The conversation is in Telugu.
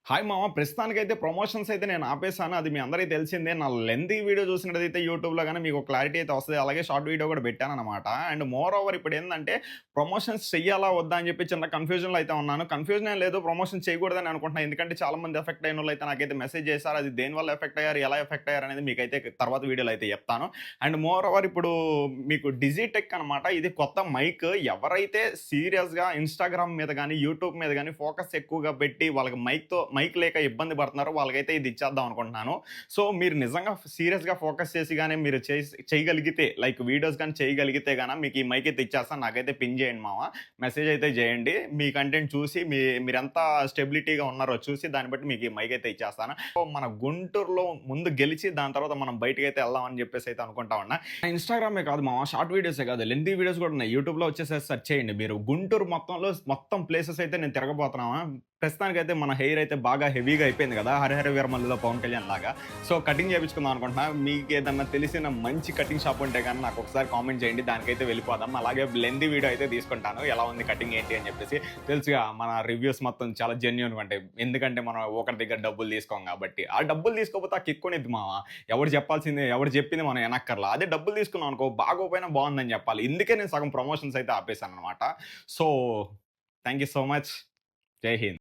హాయ్ మామ! ప్రస్తుతానికైతే ప్రమోషన్స్ అయితే నేను ఆపేసాను. అది మీ అందరికి తెలిసిందే. నా లెంతీ వీడియో చూసినట్టయితే యూట్యూబ్‌లో గాని మీకు క్లారిటీ అయితే వస్తది. అలాగే షార్ట్ వీడియో కూడా పెట్టాననమాట. అండ్ మోర్ ఓవర్ ఇప్పుడేందంటే ప్రమోషన్స్ చెయ్యాలా? వద్దా? అని చెప్పి చిన్న కన్‌ఫ్యూజన్‌లో అయితే ఉన్నాను. కన్‌ఫ్యూజన్ ఏం లేదు. ప్రమోషన్ చేయకూడదని అనుకుంటున్నా. ఎందుకంటే చాలా మంది ఎఫెక్ట్ అయినోళ్ళైతే నాకైతే మెసేజ్ చేశారు. అది దేనివల్ల ఎఫెక్ట్ అయ్యారు? ఎలా ఎఫెక్ట్ అయ్యారు? అనేది మీకైతే తర్వాత వీడియోలో అయితే చెప్తాను. అండ్ మోర్ ఓవర్ ఇప్పుడు మీకు డిజిటెక్ అనమాట. ఇది కొత్త మైక్. ఎవరైతే సీరియస్‌గా ఇన్‌స్టాగ్రామ్ మీద గాని, యూట్యూబ్ మీద గాని ఫోకస్ ఎక్కువగా పెట్టి వాళ్ళకి మైక్ లేక ఇబ్బంది పడుతున్నారో వాళ్ళకైతే ఇది ఇచ్చేద్దాం అనుకుంటున్నాను. సో, మీరు నిజంగా సీరియస్‌గా ఫోకస్ చేసి గాని మీరు చేయగలిగితే లైక్ వీడియోస్ గాని చేయగలిగితే మీకు ఈ మైక్ అయితే ఇచ్చేస్తాను. నాకైతే పింగ్ చేయండి మామ. మెసేజ్ అయితే చేయండి. మీ కంటెంట్ చూసి మీరెంత స్టెబిలిటీగా ఉన్నారో చూసి దాన్ని బట్టి మీకు ఈ మైక్ అయితే ఇచ్చేస్తాను. సో, మన గుంటూరులో ముందు గెలిచి దాని తర్వాత మనం బయటికైతే ఎళ్దాం అని చెప్పేసి అయితే అనుకుంటా ఉన్నా. ఇన్‌స్టాగ్రామే కాదు మామ, షార్ట్ వీడియోసే కాదు, లెంథీ వీడియోస్ కూడా ఉన్నాయి. యూట్యూబ్‌లో వచ్చేసేసి సెర్చ్ చేయండి మీరు. గుంటూరు మొత్తం ప్లేసెస్ అయితే నేను తిరగబోతున్నామా. ప్రస్తుతానికైతే మన హెయిర్ అయితే బాగా హెవీగా అయిపోయింది కదా! 'హరిహర వీరమల్లు'లో పవన్ కళ్యాణ్ లాగా. సో, కటింగ్ చేపించుకుందాం అనుకుంటున్నా. మీకేదన్నా తెలిసిన మంచి కటింగ్ షాప్ ఉంటే గాని నాకు ఒకసారి కామెంట్ చేయండి. దానికైతే వెళ్ళిపోదాం. అలాగే లెంథీ వీడియో అయితే తీసుకుంటాను. ఎలా ఉంది కటింగ్ ఏంటి అని చెప్పేసి. తెలుసుగా మన రివ్యూస్ మొత్తం చాలా జెన్యూన్‌గా ఉంటాయి. ఎందుకంటే మనం ఒకరి దగ్గర డబ్బులు తీసుకోం కాబట్టి. ఆ డబ్బులు తీసుకోకపోతే ఆ కిక్ ఉండిద్ది మామ. ఎవడు చెప్పింది మనం వినక్కర్లా. అదే డబ్బులు తీసుకున్నాం అనుకో, బాగోపోయినా బావుందని చెప్పాలి. ఇందుకే నేను సగం ప్రమోషన్స్ అయితే ఆపేసాననమాట. So, thank you so much. జై హింద్.